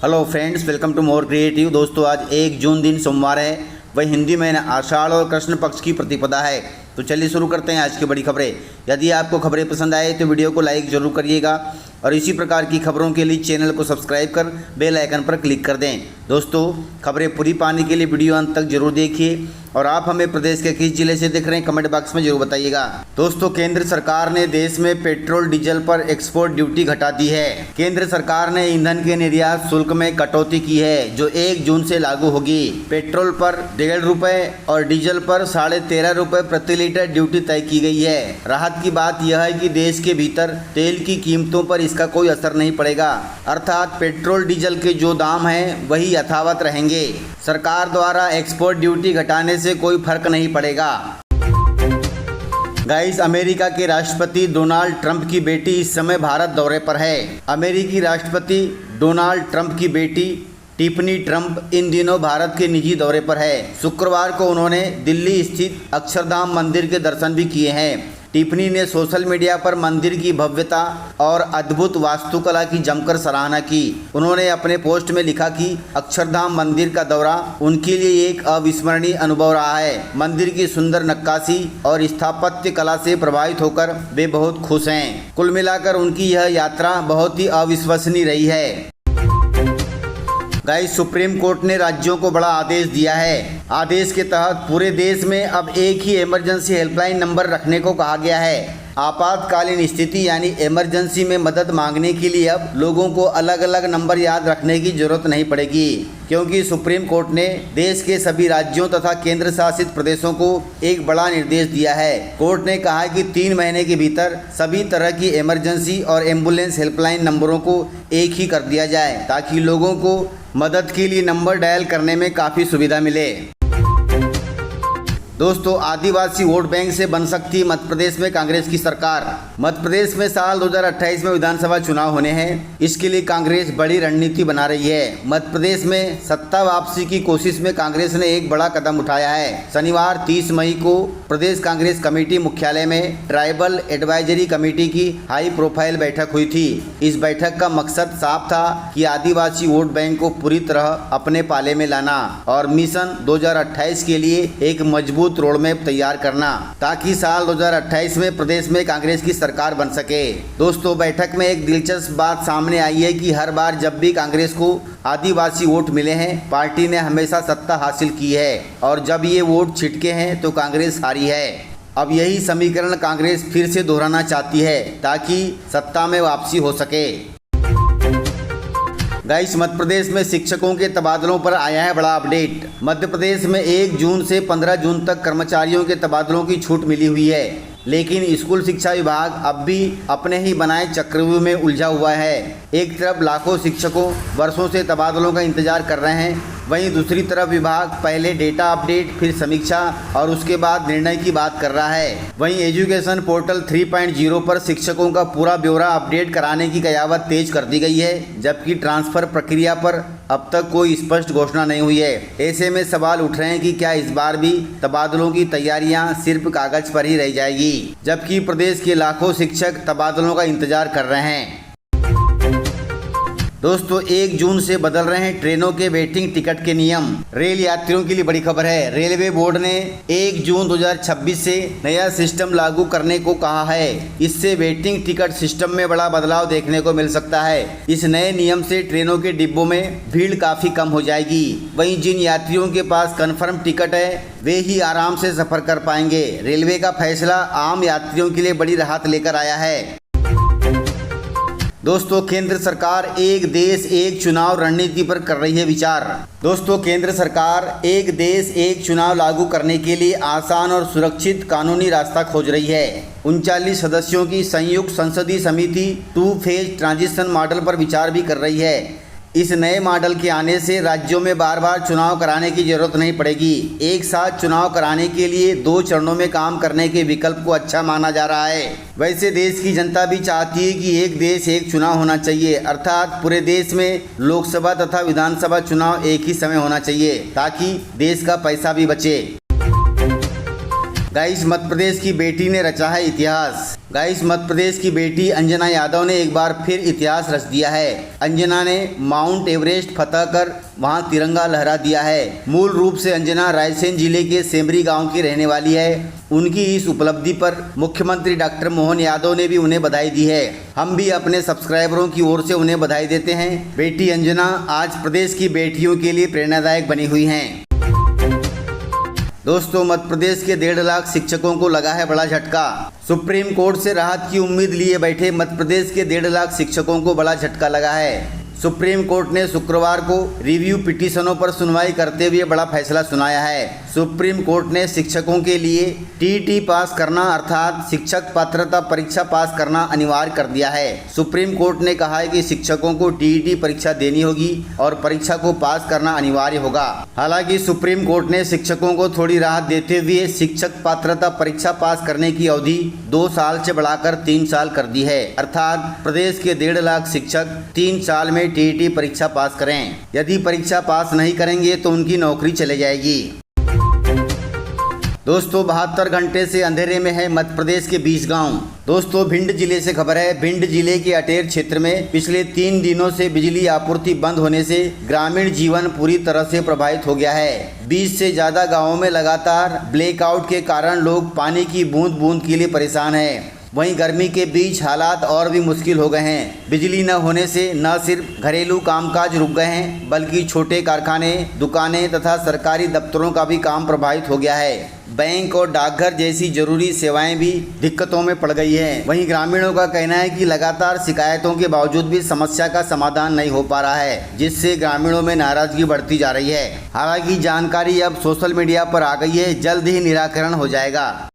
Hello friends, welcome to more creative. दोस्तों, आज 1 जून दिन सोमवार है। वही हिंदी महीना आषाढ़ और कृष्ण पक्ष की प्रतिपदा है। तो चलिए शुरू करते हैं आज की बड़ी खबरें। यदि आपको खबरें पसंद आए तो वीडियो को लाइक जरूर करिएगा और इसी प्रकार की खबरों के लिए चैनल को सब्सक्राइब कर बेल आइकन पर क्लिक कर दें। दोस्तों, खबरें पूरी पाने के लिए वीडियो अंत तक जरूर देखिए और आप हमें प्रदेश के किस जिले से देख रहे हैं कमेंट बॉक्स में जरूर बताइएगा। दोस्तों, केंद्र सरकार ने देश में पेट्रोल डीजल पर एक्सपोर्ट ड्यूटी घटा दी है। केंद्र सरकार ने ईंधन के निर्यात शुल्क में कटौती की है जो 1 जून से लागू होगी। पेट्रोल पर 1.5 रुपये और डीजल पर 13.5 रुपये प्रति लीटर ड्यूटी तय की गई है। राहत की बात यह है कि देश के भीतर तेल की कीमतों पर इसका कोई असर नहीं पड़ेगा, अर्थात पेट्रोल डीजल के जो दाम हैं वही यथावत रहेंगे। सरकार द्वारा एक्सपोर्ट ड्यूटी घटाने से कोई फर्क नहीं पड़ेगा। गाइस, अमेरिका के राष्ट्रपति डोनाल्ड ट्रंप की बेटी इस समय भारत दौरे पर है। अमेरिकी राष्ट्रपति डोनाल्ड ट्रंप की बेटी टिफनी ट्रंप इन दिनों भारत के निजी दौरे पर है। शुक्रवार को उन्होंने दिल्ली स्थित अक्षरधाम मंदिर के दर्शन भी किए हैं। टिफनी ने सोशल मीडिया पर मंदिर की भव्यता और अद्भुत वास्तुकला की जमकर सराहना की। उन्होंने अपने पोस्ट में लिखा कि अक्षरधाम मंदिर का दौरा उनके लिए एक अविस्मरणीय अनुभव रहा है। मंदिर की सुंदर नक्काशी और स्थापत्य कला से प्रभावित होकर वे बहुत खुश हैं। कुल मिलाकर उनकी यह यात्रा बहुत ही अविश्वसनीय रही है। गाइस, सुप्रीम कोर्ट ने राज्यों को बड़ा आदेश दिया है। आदेश के तहत पूरे देश में अब एक ही इमरजेंसी हेल्पलाइन नंबर रखने को कहा गया है। आपातकालीन स्थिति यानी इमरजेंसी में मदद मांगने के लिए अब लोगों को अलग अलग नंबर याद रखने की जरूरत नहीं पड़ेगी, क्योंकि सुप्रीम कोर्ट ने देश के सभी राज्यों तथा केंद्र शासित प्रदेशों को एक बड़ा निर्देश दिया है। कोर्ट ने कहा है कि 3 महीने के भीतर सभी तरह की इमरजेंसी और एम्बुलेंस हेल्पलाइन नंबरों को एक ही कर दिया जाए ताकि लोगों को मदद के लिए नंबर डायल करने में काफ़ी सुविधा मिले। दोस्तों, आदिवासी वोट बैंक से बन सकती मध्य प्रदेश में कांग्रेस की सरकार। मध्य प्रदेश में साल 2028 में विधानसभा चुनाव होने हैं। इसके लिए कांग्रेस बड़ी रणनीति बना रही है। मध्य प्रदेश में सत्ता वापसी की कोशिश में कांग्रेस ने एक बड़ा कदम उठाया है। शनिवार 30 मई को प्रदेश कांग्रेस कमेटी मुख्यालय में ट्राइबल एडवाइजरी कमेटी की हाई प्रोफाइल बैठक हुई थी। इस बैठक का मकसद साफ था कि आदिवासी वोट बैंक को पूरी तरह अपने पाले में लाना और मिशन 2028 के लिए एक मजबूत रोड मैप तैयार करना ताकि साल 2028 में प्रदेश में कांग्रेस की सरकार बन सके। दोस्तों, बैठक में एक दिलचस्प बात सामने आई है कि हर बार जब भी कांग्रेस को आदिवासी वोट मिले हैं, पार्टी ने हमेशा सत्ता हासिल की है और जब ये वोट छिटके हैं तो कांग्रेस हारी है। अब यही समीकरण कांग्रेस फिर से दोहराना चाहती है ताकि सत्ता में वापसी हो सके। गाइस, मध्य प्रदेश में शिक्षकों के तबादलों पर आया है बड़ा अपडेट। मध्य प्रदेश में 1 जून से 15 जून तक कर्मचारियों के तबादलों की छूट मिली हुई है, लेकिन स्कूल शिक्षा विभाग अब भी अपने ही बनाए चक्रव्यूह में उलझा हुआ है। एक तरफ लाखों शिक्षकों वर्षों से तबादलों का इंतजार कर रहे हैं, वहीं दूसरी तरफ विभाग पहले डेटा अपडेट, फिर समीक्षा और उसके बाद निर्णय की बात कर रहा है। वहीं एजुकेशन पोर्टल 3.0 पर शिक्षकों का पूरा ब्यौरा अपडेट कराने की कयावत तेज कर दी गई है, जबकि ट्रांसफर प्रक्रिया पर अब तक कोई स्पष्ट घोषणा नहीं हुई है। ऐसे में सवाल उठ रहे हैं कि क्या इस बार भी तबादलों की तैयारियां सिर्फ कागज पर ही रह जाएगी, जबकि प्रदेश के लाखों शिक्षक तबादलों का इंतजार कर रहे हैं। दोस्तों, 1 जून से बदल रहे हैं ट्रेनों के वेटिंग टिकट के नियम। रेल यात्रियों के लिए बड़ी खबर है। रेलवे बोर्ड ने 1 जून 2026 से नया सिस्टम लागू करने को कहा है। इससे वेटिंग टिकट सिस्टम में बड़ा बदलाव देखने को मिल सकता है। इस नए नियम से ट्रेनों के डिब्बों में भीड़ काफी कम हो जाएगी। वहीं जिन यात्रियों के पास कन्फर्म टिकट है वे ही आराम से सफर कर पाएंगे। रेलवे का फैसला आम यात्रियों के लिए बड़ी राहत लेकर आया है। दोस्तों, केंद्र सरकार एक देश एक चुनाव रणनीति पर कर रही है विचार। दोस्तों, केंद्र सरकार एक देश एक चुनाव लागू करने के लिए आसान और सुरक्षित कानूनी रास्ता खोज रही है। 39 सदस्यों की संयुक्त संसदीय समिति 2 फेज ट्रांजिशन मॉडल पर विचार भी कर रही है। इस नए मॉडल के आने से राज्यों में बार बार चुनाव कराने की जरूरत नहीं पड़ेगी। एक साथ चुनाव कराने के लिए 2 चरणों में काम करने के विकल्प को अच्छा माना जा रहा है। वैसे देश की जनता भी चाहती है कि एक देश एक चुनाव होना चाहिए, अर्थात पूरे देश में लोकसभा तथा विधानसभा चुनाव एक ही समय होना चाहिए ताकि देश का पैसा भी बचे। गाइस, मध्य प्रदेश की बेटी ने रचा है इतिहास। गाइस, मध्य प्रदेश की बेटी अंजना यादव ने एक बार फिर इतिहास रच दिया है। अंजना ने माउंट एवरेस्ट फतह कर वहां तिरंगा लहरा दिया है। मूल रूप से अंजना रायसेन जिले के सेमरी गांव की रहने वाली है। उनकी इस उपलब्धि पर मुख्यमंत्री डॉक्टर मोहन यादव ने भी उन्हें बधाई दी है। हम भी अपने सब्सक्राइबरों की ओर से उन्हें बधाई देते हैं। बेटी अंजना आज प्रदेश की बेटियों के लिए प्रेरणादायक बनी हुई हैं। दोस्तों, मध्य प्रदेश के 1.5 लाख शिक्षकों को लगा है बड़ा झटका। सुप्रीम कोर्ट से राहत की उम्मीद लिए बैठे मध्य प्रदेश के 1.5 लाख शिक्षकों को बड़ा झटका लगा है। सुप्रीम कोर्ट ने शुक्रवार को रिव्यू पिटीशनों पर सुनवाई करते हुए बड़ा फैसला सुनाया है। सुप्रीम कोर्ट ने शिक्षकों के लिए टीईटी पास करना अर्थात शिक्षक पात्रता परीक्षा पास करना अनिवार्य कर दिया है। सुप्रीम कोर्ट ने कहा है कि शिक्षकों को टीईटी परीक्षा देनी होगी और परीक्षा को पास करना अनिवार्य होगा। हालांकि सुप्रीम कोर्ट ने शिक्षकों को थोड़ी राहत देते हुए शिक्षक पात्रता परीक्षा पास करने की अवधि 2 साल से बढ़ाकर 3 साल कर दी है। अर्थात प्रदेश के 1.5 लाख शिक्षक 3 साल में टीईटी परीक्षा पास करें। यदि परीक्षा पास नहीं करेंगे तो उनकी नौकरी चले जाएगी। दोस्तों, 72 घंटे से अंधेरे में है मध्य प्रदेश के 20 गांव। दोस्तों, भिंड जिले से खबर है। भिंड जिले के अटेर क्षेत्र में पिछले 3 दिनों से बिजली आपूर्ति बंद होने से ग्रामीण जीवन पूरी तरह से प्रभावित हो गया है। 20 से ज्यादा गांवों में लगातार ब्लैकआउट के कारण लोग पानी की बूंद बूंद के लिए परेशान हैं। वहीं गर्मी के बीच हालात और भी मुश्किल हो गए हैं। बिजली न होने से न सिर्फ घरेलू कामकाज रुक गए हैं बल्कि छोटे कारखाने, दुकानें तथा सरकारी दफ्तरों का भी काम प्रभावित हो गया है। बैंक और डाकघर जैसी जरूरी सेवाएं भी दिक्कतों में पड़ गई हैं। वहीं ग्रामीणों का कहना है कि लगातार शिकायतों के बावजूद भी समस्या का समाधान नहीं हो पा रहा है, जिससे ग्रामीणों में नाराजगी बढ़ती जा रही है। हालांकि जानकारी अब सोशल मीडिया पर आ गई है, जल्द ही निराकरण हो जाएगा।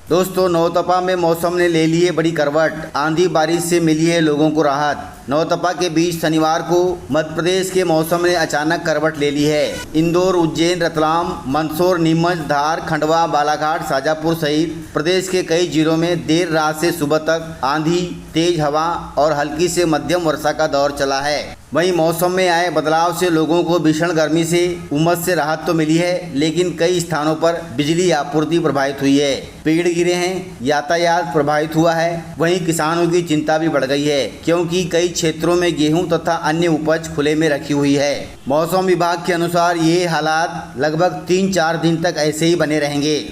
दोस्तों, नौतपा में मौसम ने ले लिए बड़ी करवट। आंधी बारिश से मिली है लोगों को राहत। नौतपा के बीच शनिवार को मध्य प्रदेश के मौसम ने अचानक करवट ले ली है। इंदौर, उज्जैन, रतलाम, मंदसौर, नीमच, धार, खंडवा, बालाघाट, शाजापुर सहित प्रदेश के कई जिलों में देर रात से सुबह तक आंधी, तेज हवा और हल्की से मध्यम वर्षा का दौर चला है। वहीं मौसम में आए बदलाव से लोगों को भीषण गर्मी से उमस से राहत तो मिली है, लेकिन कई स्थानों पर बिजली आपूर्ति प्रभावित हुई है। पेड़ गिरे हैं, यातायात प्रभावित हुआ है। वहीं किसानों की चिंता भी बढ़ गई है, क्योंकि कई क्षेत्रों में गेहूं तथा अन्य उपज खुले में रखी हुई है। मौसम विभाग के अनुसार ये हालात लगभग 3-4 दिन तक ऐसे ही बने रहेंगे।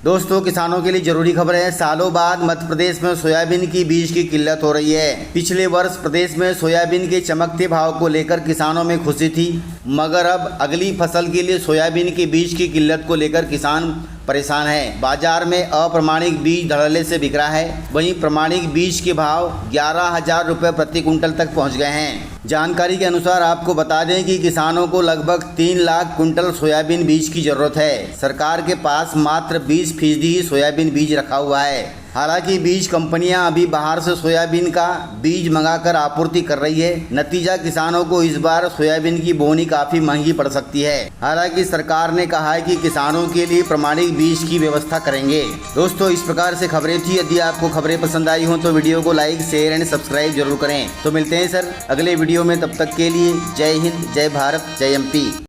दोस्तों, किसानों के लिए जरूरी खबर है। सालों बाद मध्य प्रदेश में सोयाबीन की बीज की किल्लत हो रही है। पिछले वर्ष प्रदेश में सोयाबीन के चमकते भाव को लेकर किसानों में खुशी थी, मगर अब अगली फसल के लिए सोयाबीन के बीज की किल्लत को लेकर किसान परेशान है। बाजार में अप्रमाणिक बीज धड़ल्ले से बिक रहा है। वहीं प्रमाणिक बीज के भाव 11,000 रुपये प्रति कुंटल तक पहुंच गए हैं। जानकारी के अनुसार आपको बता दें कि किसानों को लगभग 3 लाख कुंटल सोयाबीन बीज की जरूरत है। सरकार के पास मात्र 20% ही सोयाबीन बीज रखा हुआ है। हालांकि बीज कंपनियां अभी बाहर से सोयाबीन का बीज मंगाकर आपूर्ति कर रही है। नतीजा किसानों को इस बार सोयाबीन की बोनी काफी महंगी पड़ सकती है। हालांकि सरकार ने कहा है कि किसानों के लिए प्रमाणिक बीज की व्यवस्था करेंगे। दोस्तों, इस प्रकार से खबरें थी। यदि आपको खबरें पसंद आई हो तो वीडियो को लाइक, शेयर एंड सब्सक्राइब जरूर करें। तो मिलते हैं सर अगले वीडियो में, तब तक के लिए जय हिंद, जय भारत, जय एमपी।